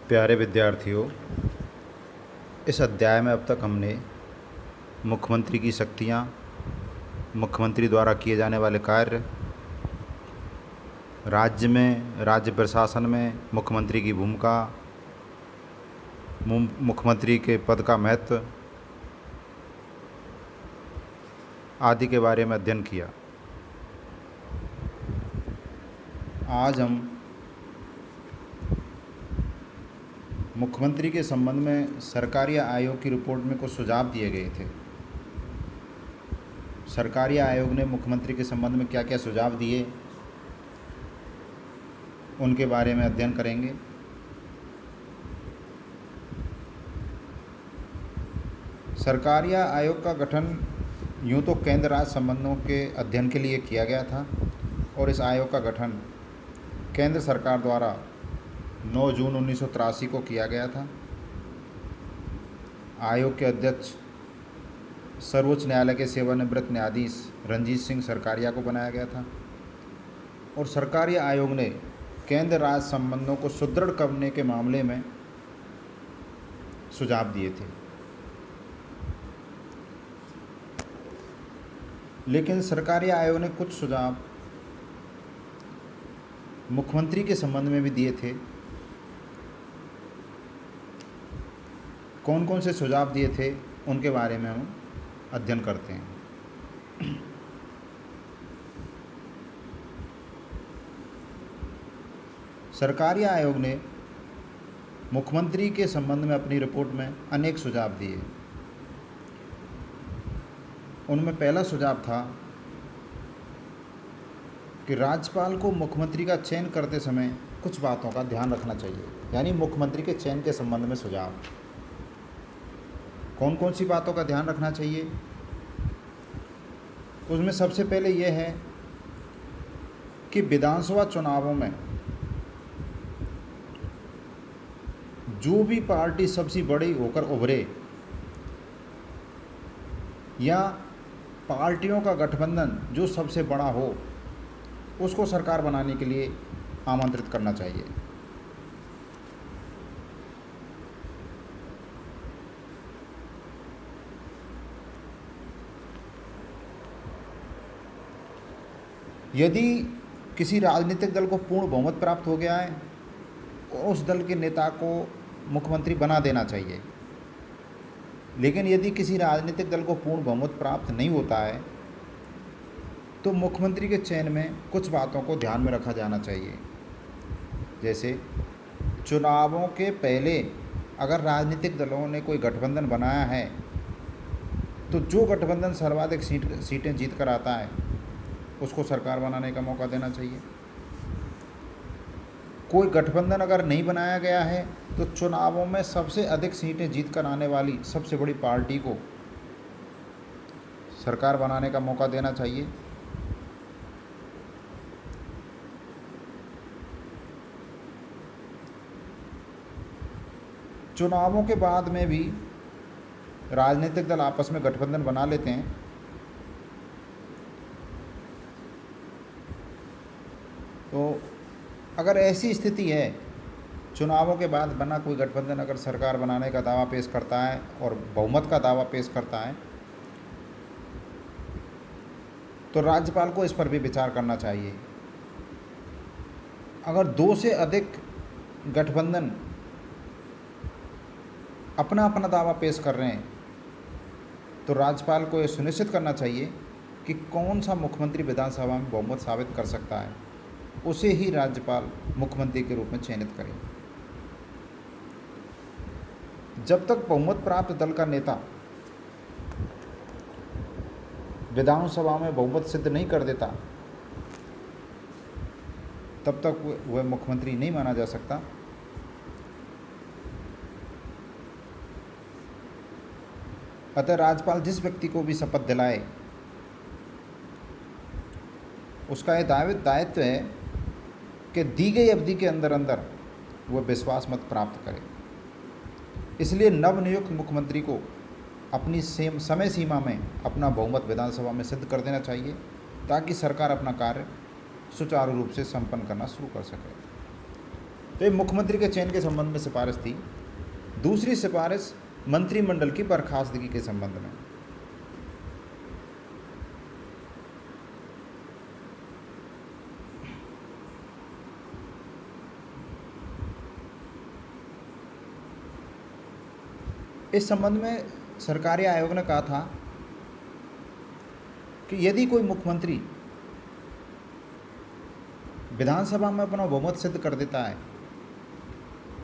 प्यारे विद्यार्थियों, इस अध्याय में अब तक हमने मुख्यमंत्री की शक्तियाँ, मुख्यमंत्री द्वारा किए जाने वाले कार्य, राज्य प्रशासन में मुख्यमंत्री की भूमिका, मुख्यमंत्री के पद का महत्व आदि के बारे में अध्ययन किया। आज हम मुख्यमंत्री के संबंध में सरकारी आयोग की रिपोर्ट में कुछ सुझाव दिए गए थे। सरकारी आयोग ने मुख्यमंत्री के संबंध में क्या क्या सुझाव दिए, उनके बारे में अध्ययन करेंगे। सरकारी आयोग का गठन यूँ तो केंद्र राज्य संबंधों के अध्ययन के लिए किया गया था और इस आयोग का गठन केंद्र सरकार द्वारा 9 जून 1983 को किया गया था। आयोग के अध्यक्ष सर्वोच्च न्यायालय के सेवानिवृत्त न्यायाधीश रंजीत सिंह सरकारिया को बनाया गया था और सरकारी आयोग ने केंद्र राज्य संबंधों को सुदृढ़ करने के मामले में सुझाव दिए थे। लेकिन सरकारी आयोग ने कुछ सुझाव मुख्यमंत्री के संबंध में भी दिए थे। कौन कौन से सुझाव दिए थे उनके बारे में हम अध्ययन करते हैं। सरकारी आयोग ने मुख्यमंत्री के संबंध में अपनी रिपोर्ट में अनेक सुझाव दिए। उनमें पहला सुझाव था कि राज्यपाल को मुख्यमंत्री का चयन करते समय कुछ बातों का ध्यान रखना चाहिए। यानी मुख्यमंत्री के चयन के संबंध में सुझाव, कौन कौन सी बातों का ध्यान रखना चाहिए। उसमें सबसे पहले यह है कि विधानसभा चुनावों में जो भी पार्टी सबसे बड़ी होकर उभरे या पार्टियों का गठबंधन जो सबसे बड़ा हो, उसको सरकार बनाने के लिए आमंत्रित करना चाहिए। यदि किसी राजनीतिक दल को पूर्ण बहुमत प्राप्त हो गया है तो उस दल के नेता को मुख्यमंत्री बना देना चाहिए। लेकिन यदि किसी राजनीतिक दल को पूर्ण बहुमत प्राप्त नहीं होता है तो मुख्यमंत्री के चयन में कुछ बातों को ध्यान में रखा जाना चाहिए। जैसे चुनावों के पहले अगर राजनीतिक दलों ने कोई गठबंधन बनाया है तो जो गठबंधन सर्वाधिक सीटें जीत कर आता है उसको सरकार बनाने का मौका देना चाहिए। कोई गठबंधन अगर नहीं बनाया गया है तो चुनावों में सबसे अधिक सीटें जीत कर आने वाली सबसे बड़ी पार्टी को सरकार बनाने का मौका देना चाहिए। चुनावों के बाद में भी राजनीतिक दल आपस में गठबंधन बना लेते हैं तो अगर ऐसी स्थिति है, चुनावों के बाद बना कोई गठबंधन अगर सरकार बनाने का दावा पेश करता है और बहुमत का दावा पेश करता है तो राज्यपाल को इस पर भी विचार करना चाहिए। अगर 2 से अधिक गठबंधन अपना अपना दावा पेश कर रहे हैं तो राज्यपाल को यह सुनिश्चित करना चाहिए कि कौन सा मुख्यमंत्री विधानसभा में बहुमत साबित कर सकता है, उसे ही राज्यपाल मुख्यमंत्री के रूप में चयनित करें। जब तक बहुमत प्राप्त दल का नेता विधानसभा में बहुमत सिद्ध नहीं कर देता तब तक वह मुख्यमंत्री नहीं माना जा सकता। अतः राज्यपाल जिस व्यक्ति को भी शपथ दिलाए उसका यह दायित्व है कि दी गई अवधि के अंदर वह विश्वास मत प्राप्त करे। इसलिए नवनियुक्त मुख्यमंत्री को अपनी समय सीमा में अपना बहुमत विधानसभा में सिद्ध कर देना चाहिए ताकि सरकार अपना कार्य सुचारू रूप से संपन्न करना शुरू कर सके। तो ये मुख्यमंत्री के चयन के संबंध में सिफारिश थी। दूसरी सिफारिश मंत्रिमंडल की बर्खास्तगी के संबंध में। इस संबंध में सरकारी आयोग ने कहा था कि यदि कोई मुख्यमंत्री विधानसभा में अपना बहुमत सिद्ध कर देता है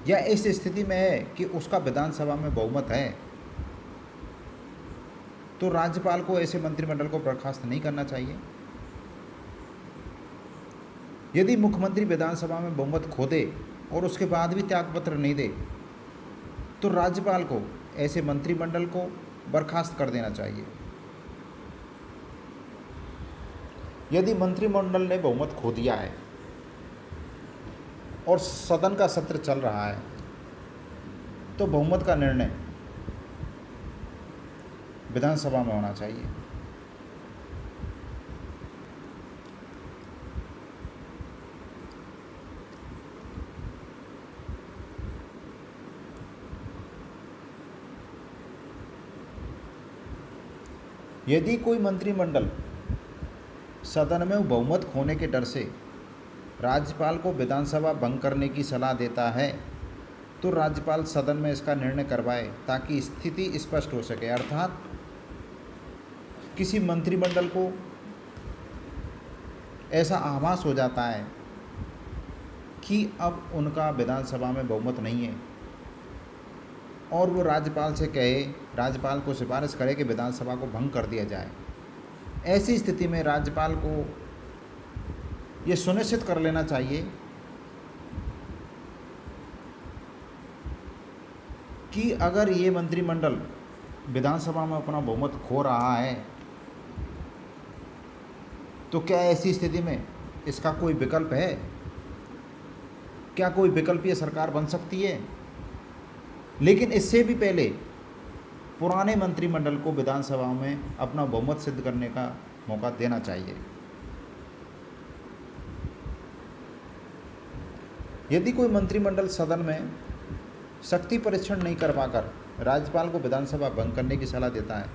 या इस स्थिति में है कि उसका विधानसभा में बहुमत है, तो राज्यपाल को ऐसे मंत्रिमंडल को बर्खास्त नहीं करना चाहिए। यदि मुख्यमंत्री विधानसभा में बहुमत खो दे और उसके बाद भी त्यागपत्र नहीं दे, तो राज्यपाल को ऐसे मंत्रिमंडल को बर्खास्त कर देना चाहिए। यदि मंत्रिमंडल ने बहुमत खो दिया है और सदन का सत्र चल रहा है, तो बहुमत का निर्णय विधानसभा में होना चाहिए। यदि कोई मंत्रिमंडल सदन में बहुमत खोने के डर से राज्यपाल को विधानसभा भंग करने की सलाह देता है, तो राज्यपाल सदन में इसका निर्णय करवाए ताकि स्थिति स्पष्ट हो सके। अर्थात किसी मंत्रिमंडल को ऐसा आभास हो जाता है कि अब उनका विधानसभा में बहुमत नहीं है और वो राज्यपाल से कहे, राज्यपाल को सिफारिश करे कि विधानसभा को भंग कर दिया जाए। ऐसी स्थिति में राज्यपाल को ये सुनिश्चित कर लेना चाहिए कि अगर ये मंत्रिमंडल विधानसभा में अपना बहुमत खो रहा है, तो क्या ऐसी स्थिति में इसका कोई विकल्प है? क्या कोई विकल्पीय सरकार बन सकती है? लेकिन इससे भी पहले पुराने मंत्रिमंडल को विधानसभा में अपना बहुमत सिद्ध करने का मौका देना चाहिए। यदि कोई मंत्रिमंडल सदन में शक्ति परीक्षण नहीं कर पाकर राज्यपाल को विधानसभा भंग करने की सलाह देता है,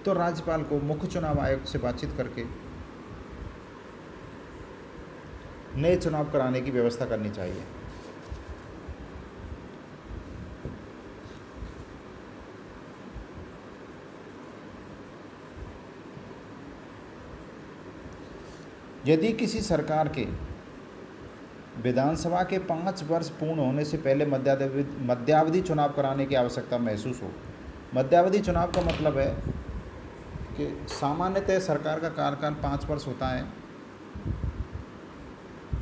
तो राज्यपाल को मुख्य चुनाव आयुक्त से बातचीत करके नए चुनाव कराने की व्यवस्था करनी चाहिए। यदि किसी सरकार के विधानसभा के 5 वर्ष पूर्ण होने से पहले मध्यावधि चुनाव कराने की आवश्यकता महसूस हो। मध्यावधि चुनाव का मतलब है कि सामान्यतः सरकार का कार्यकाल 5 वर्ष होता है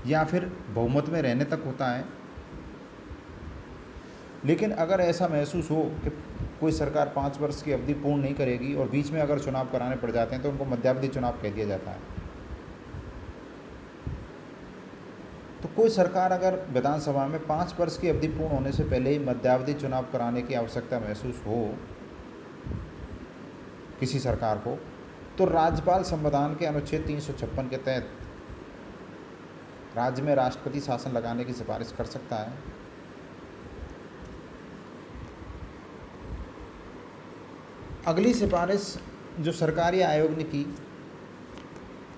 या फिर बहुमत में रहने तक होता है, लेकिन अगर ऐसा महसूस हो कि कोई सरकार 5 वर्ष की अवधि पूर्ण नहीं करेगी और बीच में अगर चुनाव कराने पड़ जाते हैं, तो उनको मध्यावधि चुनाव कह दिया जाता है। तो कोई सरकार अगर विधानसभा में 5 वर्ष की अवधि पूर्ण होने से पहले ही मध्यावधि चुनाव कराने की आवश्यकता महसूस हो किसी सरकार को, तो राज्यपाल संविधान के अनुच्छेद 356 के तहत राज्य में राष्ट्रपति शासन लगाने की सिफारिश कर सकता है। अगली सिफारिश जो सरकारी आयोग ने की,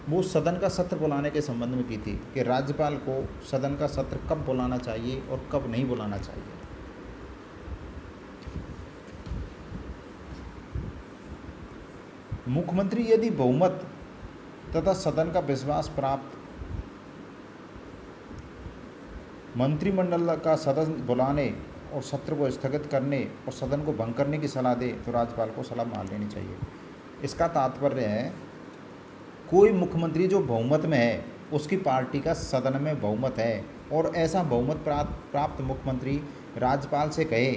वो सदन का सत्र बुलाने के संबंध में की थी कि राज्यपाल को सदन का सत्र कब बुलाना चाहिए और कब नहीं बुलाना चाहिए। मुख्यमंत्री यदि बहुमत तथा सदन का विश्वास प्राप्त मंत्रिमंडल का सदन बुलाने और सत्र को स्थगित करने और सदन को भंग करने की सलाह दे, तो राज्यपाल को सलाह मान लेनी चाहिए। इसका तात्पर्य है, कोई मुख्यमंत्री जो बहुमत में है, उसकी पार्टी का सदन में बहुमत है और ऐसा बहुमत प्राप्त मुख्यमंत्री राज्यपाल से कहे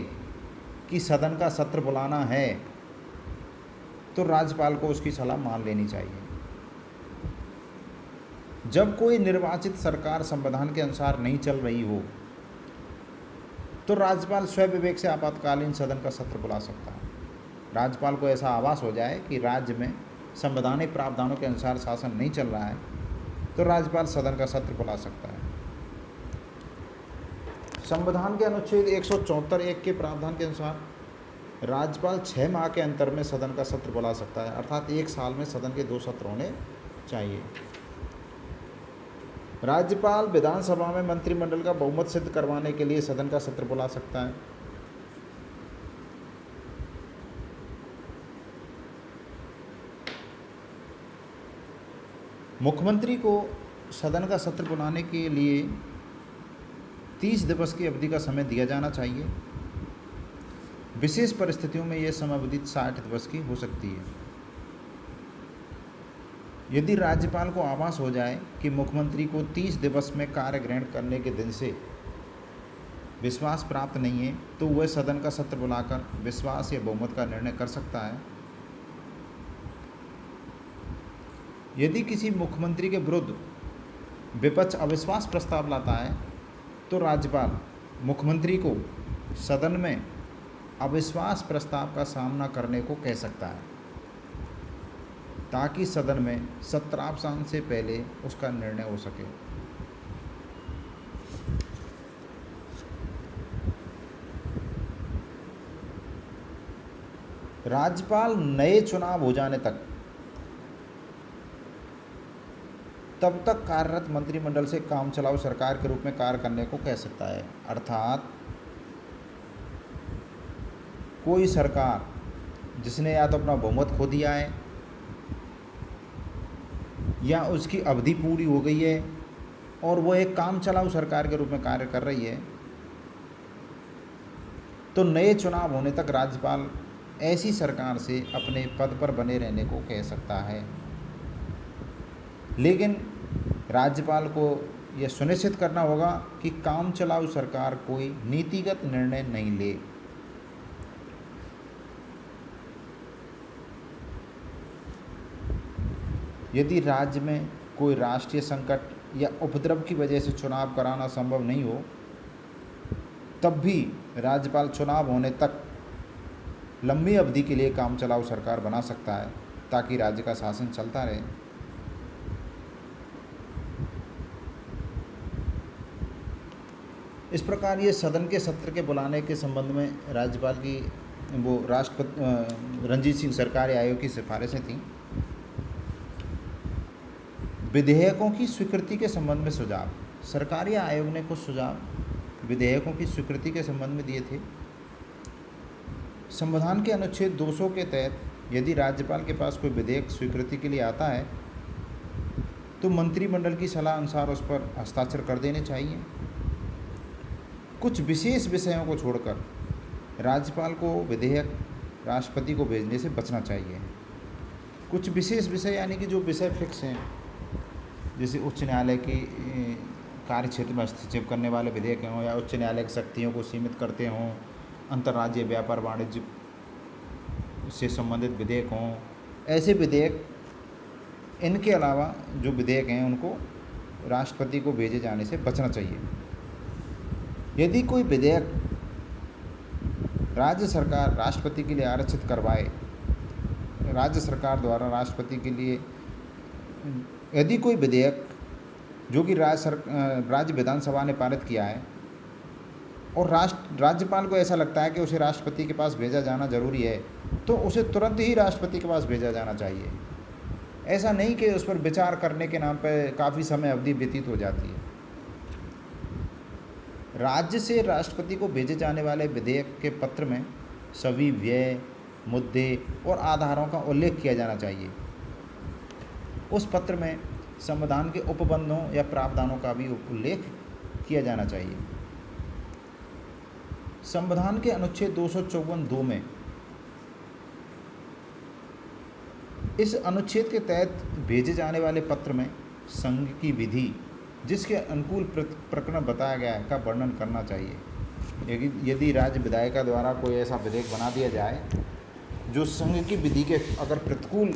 कि सदन का सत्र बुलाना है, तो राज्यपाल को उसकी सलाह मान लेनी चाहिए। जब कोई निर्वाचित सरकार संविधान के अनुसार नहीं चल रही हो, तो राज्यपाल स्वयं विवेक से आपातकालीन सदन का सत्र बुला सकता है। राज्यपाल को ऐसा आभास हो जाए कि राज्य में संवैधानिक प्रावधानों के अनुसार शासन नहीं चल रहा है, तो राज्यपाल सदन का सत्र बुला सकता है। संविधान के अनुच्छेद 174(1) के प्रावधान के अनुसार राज्यपाल 6 माह के अंतर में सदन का सत्र बुला सकता है, अर्थात 1 साल में सदन के 2 सत्र होने चाहिए। राज्यपाल विधानसभा में मंत्रिमंडल का बहुमत सिद्ध करवाने के लिए सदन का सत्र बुला सकता है। मुख्यमंत्री को सदन का सत्र बुलाने के लिए 30 दिवस की अवधि का समय दिया जाना चाहिए। विशेष परिस्थितियों में यह समय अवधि 60 दिवस की हो सकती है। यदि राज्यपाल को आभास हो जाए कि मुख्यमंत्री को 30 दिवस में कार्य ग्रहण करने के दिन से विश्वास प्राप्त नहीं है, तो वह सदन का सत्र बुलाकर विश्वास या बहुमत का निर्णय कर सकता है। यदि किसी मुख्यमंत्री के विरुद्ध विपक्ष अविश्वास प्रस्ताव लाता है, तो राज्यपाल मुख्यमंत्री को सदन में अविश्वास प्रस्ताव का सामना करने को कह सकता है, ताकि सदन में सत्रावसान से पहले उसका निर्णय हो सके। राज्यपाल नए चुनाव हो जाने तब तक कार्यरत मंत्रिमंडल से काम चलाऊ सरकार के रूप में कार्य करने को कह सकता है, अर्थात कोई सरकार जिसने या तो अपना बहुमत खो दिया है या उसकी अवधि पूरी हो गई है और वो एक काम चलाऊ सरकार के रूप में कार्य कर रही है, तो नए चुनाव होने तक राज्यपाल ऐसी सरकार से अपने पद पर बने रहने को कह सकता है। लेकिन राज्यपाल को यह सुनिश्चित करना होगा कि काम चलाऊ सरकार कोई नीतिगत निर्णय नहीं ले। यदि राज्य में कोई राष्ट्रीय संकट या उपद्रव की वजह से चुनाव कराना संभव नहीं हो, तब भी राज्यपाल चुनाव होने तक लंबी अवधि के लिए काम चलाऊ सरकार बना सकता है, ताकि राज्य का शासन चलता रहे। इस प्रकार ये सदन के सत्र के बुलाने के संबंध में राज्यपाल की वो राष्ट्रपति रणजीत सिंह सरकारी आयोग की सिफारिशें थीं। विधेयकों की स्वीकृति के संबंध में सुझाव। सरकारी आयोग ने कुछ सुझाव विधेयकों की स्वीकृति के संबंध में दिए थे। संविधान के अनुच्छेद 200 के तहत यदि राज्यपाल के पास कोई विधेयक स्वीकृति के लिए आता है, तो मंत्रिमंडल की सलाह अनुसार उस पर हस्ताक्षर कर देने चाहिए। कुछ विशेष विषयों को छोड़कर राज्यपाल को विधेयक राष्ट्रपति को भेजने से बचना चाहिए। कुछ विशेष विषय यानी कि जो विषय फिक्स हैं, जैसे उच्च न्यायालय की कार्य क्षेत्र में हस्तक्षेप करने वाले विधेयक हों या उच्च न्यायालय की शक्तियों को सीमित करते हों, अंतर्राज्यीय व्यापार वाणिज्य से संबंधित विधेयक हों, ऐसे विधेयक, इनके अलावा जो विधेयक हैं उनको राष्ट्रपति को भेजे जाने से बचना चाहिए। यदि कोई विधेयक राज्य सरकार राष्ट्रपति के लिए आरक्षित करवाए, राज्य सरकार द्वारा राष्ट्रपति के लिए यदि कोई विधेयक जो कि राज्य विधानसभा ने पारित किया है और राज्यपाल को ऐसा लगता है कि उसे राष्ट्रपति के पास भेजा जाना जरूरी है, तो उसे तुरंत ही राष्ट्रपति के पास भेजा जाना चाहिए। ऐसा नहीं कि उस पर विचार करने के नाम पर काफ़ी समय अवधि व्यतीत हो जाती है। राज्य से राष्ट्रपति को भेजे जाने वाले विधेयक के पत्र में सभी व्यय, मुद्दे और आधारों का उल्लेख किया जाना चाहिए। उस पत्र में संविधान के उपबंधों या प्रावधानों का भी उल्लेख किया जाना चाहिए। संविधान के अनुच्छेद 254(2) में इस अनुच्छेद के तहत भेजे जाने वाले पत्र में संघ की विधि जिसके अनुकूल प्रकरण बताया गया है का वर्णन करना चाहिए। यदि राज्य विधायिका द्वारा कोई ऐसा विधेयक बना दिया जाए जो संघ की विधि के अगर प्रतिकूल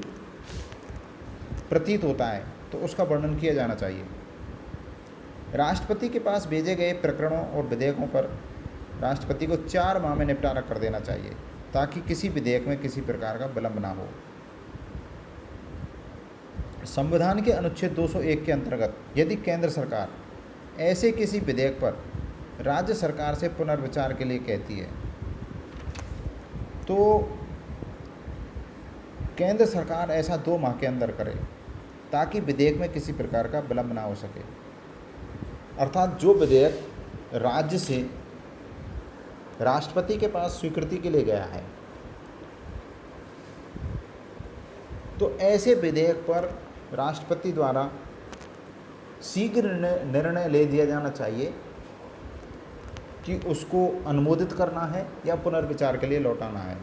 प्रतीत होता है, तो उसका वर्णन किया जाना चाहिए। राष्ट्रपति के पास भेजे गए प्रकरणों और विधेयकों पर राष्ट्रपति को 4 माह में निपटारा कर देना चाहिए, ताकि किसी विधेयक में किसी प्रकार का विलंब ना हो। संविधान के अनुच्छेद 201 के अंतर्गत यदि केंद्र सरकार ऐसे किसी विधेयक पर राज्य सरकार से पुनर्विचार के लिए कहती है तो केंद्र सरकार ऐसा 2 माह के अंदर करे ताकि विधेयक में किसी प्रकार का विलंब ना हो सके। अर्थात जो विधेयक राज्य से राष्ट्रपति के पास स्वीकृति के लिए गया है तो ऐसे विधेयक पर राष्ट्रपति द्वारा शीघ्र निर्णय ले दिया जाना चाहिए कि उसको अनुमोदित करना है या पुनर्विचार के लिए लौटाना है।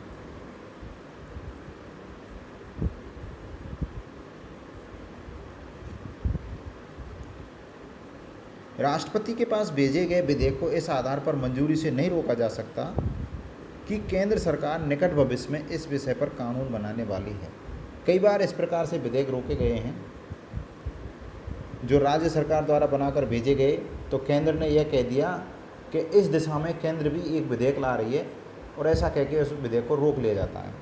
राष्ट्रपति के पास भेजे गए विधेयक को इस आधार पर मंजूरी से नहीं रोका जा सकता कि केंद्र सरकार निकट भविष्य में इस विषय पर कानून बनाने वाली है। कई बार इस प्रकार से विधेयक रोके गए हैं जो राज्य सरकार द्वारा बनाकर भेजे गए, तो केंद्र ने यह कह दिया कि इस दिशा में केंद्र भी एक विधेयक ला रही है और ऐसा कह के उस विधेयक को रोक लिया जाता है।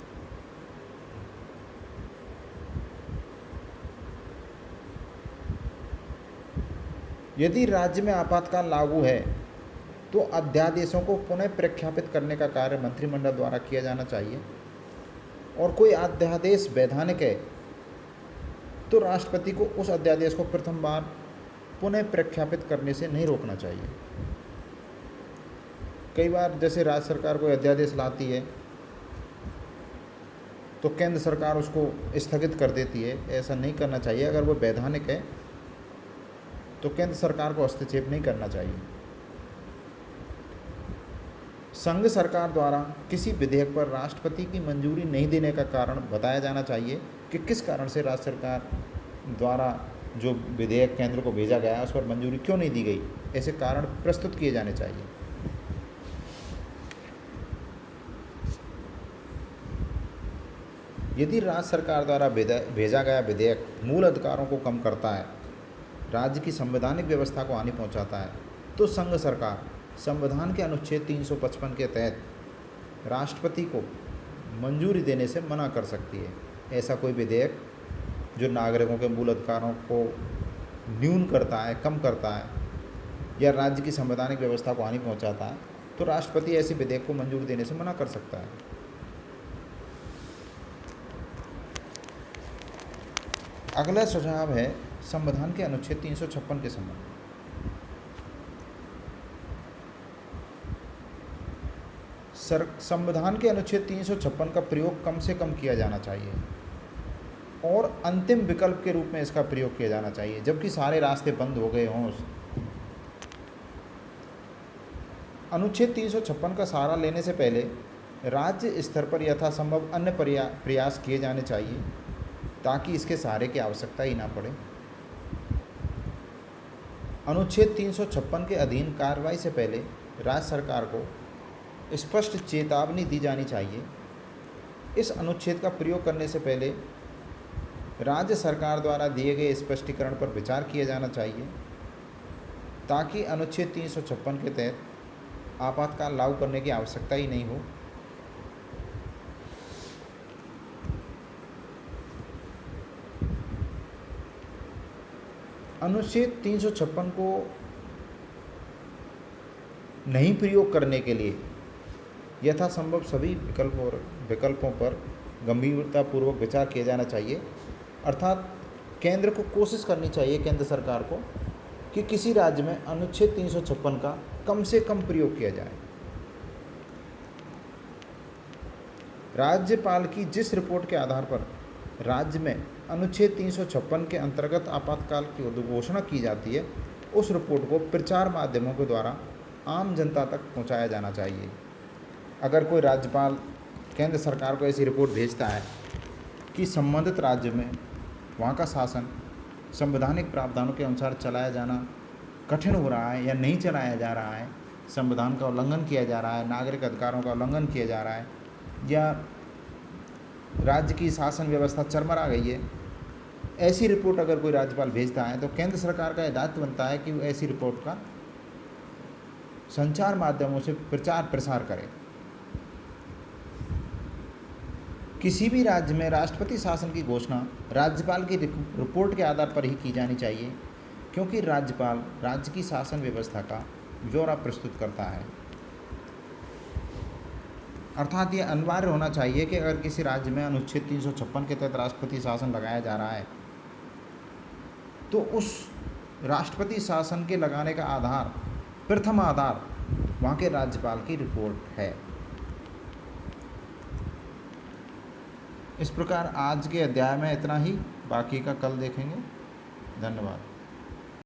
यदि राज्य में आपातकाल लागू है तो अध्यादेशों को पुनः प्रख्यापित करने का कार्य मंत्रिमंडल द्वारा किया जाना चाहिए और कोई अध्यादेश वैधानिक है तो राष्ट्रपति को उस अध्यादेश को प्रथम बार पुनः प्रख्यापित करने से नहीं रोकना चाहिए। कई बार जैसे राज्य सरकार कोई अध्यादेश लाती है तो केंद्र सरकार उसको स्थगित कर देती है, ऐसा नहीं करना चाहिए। अगर वो वैधानिक है तो केंद्र सरकार को हस्तक्षेप नहीं करना चाहिए। संघ सरकार द्वारा किसी विधेयक पर राष्ट्रपति की मंजूरी नहीं देने का कारण बताया जाना चाहिए कि किस कारण से राज्य सरकार द्वारा जो विधेयक केंद्र को भेजा गया है उस पर मंजूरी क्यों नहीं दी गई, ऐसे कारण प्रस्तुत किए जाने चाहिए। यदि राज्य सरकार द्वारा भेजा गया विधेयक मूल अधिकारों को कम करता है, राज्य की संवैधानिक व्यवस्था को हानि पहुंचाता है, तो संघ सरकार संविधान के अनुच्छेद 355 के तहत राष्ट्रपति को मंजूरी देने से मना कर सकती है। ऐसा कोई विधेयक जो नागरिकों के मूल अधिकारों को न्यून करता है, कम करता है या राज्य की संवैधानिक व्यवस्था को हानि पहुंचाता है, तो राष्ट्रपति ऐसे विधेयक को मंजूरी देने से मना कर सकता है। अगला सुझाव है संविधान के अनुच्छेद 356 के संबंध। संविधान के अनुच्छेद 356 का प्रयोग कम से कम किया जाना चाहिए और अंतिम विकल्प के रूप में इसका प्रयोग किया जाना चाहिए, जबकि सारे रास्ते बंद हो गए हों। अनुच्छेद 356 का सहारा लेने से पहले राज्य स्तर पर यथासंभव अन्य प्रयास किए जाने चाहिए ताकि इसके सहारे की आवश्यकता ही ना पड़े। अनुच्छेद 356 के अधीन कार्रवाई से पहले राज्य सरकार को स्पष्ट चेतावनी दी जानी चाहिए। इस अनुच्छेद का प्रयोग करने से पहले राज्य सरकार द्वारा दिए गए स्पष्टीकरण पर विचार किया जाना चाहिए ताकि अनुच्छेद 356 के तहत आपातकाल लागू करने की आवश्यकता ही नहीं हो। अनुच्छेद 356 को नहीं प्रयोग करने के लिए यथासंभव सभी विकल्पों पर गंभीरतापूर्वक विचार किया जाना चाहिए। अर्थात केंद्र को कोशिश करनी चाहिए, केंद्र सरकार को, कि किसी राज्य में अनुच्छेद 356 का कम से कम प्रयोग किया जाए। राज्यपाल की जिस रिपोर्ट के आधार पर राज्य में अनुच्छेद 356 के अंतर्गत आपातकाल की उद्घोषणा की जाती है, उस रिपोर्ट को प्रचार माध्यमों के द्वारा आम जनता तक पहुंचाया जाना चाहिए। अगर कोई राज्यपाल केंद्र सरकार को ऐसी रिपोर्ट भेजता है कि संबंधित राज्य में वहाँ का शासन संवैधानिक प्रावधानों के अनुसार चलाया जाना कठिन हो रहा है या नहीं चलाया जा रहा है, संविधान का उल्लंघन किया जा रहा है, नागरिक अधिकारों का उल्लंघन किया जा रहा है या राज्य की शासन व्यवस्था चरमरा गई है, ऐसी रिपोर्ट अगर कोई राज्यपाल भेजता है तो केंद्र सरकार का दायित्व बनता है कि वो ऐसी रिपोर्ट का संचार माध्यमों से प्रचार प्रसार करे। किसी भी राज्य में राष्ट्रपति शासन की घोषणा राज्यपाल की रिपोर्ट के आधार पर ही की जानी चाहिए, क्योंकि राज्यपाल राज्य की शासन व्यवस्था का ब्यौरा प्रस्तुत करता है। अर्थात ये अनिवार्य होना चाहिए कि अगर किसी राज्य में अनुच्छेद 356 के तहत राष्ट्रपति शासन लगाया जा रहा है, तो उस राष्ट्रपति शासन के लगाने का आधार, प्रथम आधार वहाँ के राज्यपाल की रिपोर्ट है। इस प्रकार आज के अध्याय में इतना ही, बाकी का कल देखेंगे। धन्यवाद।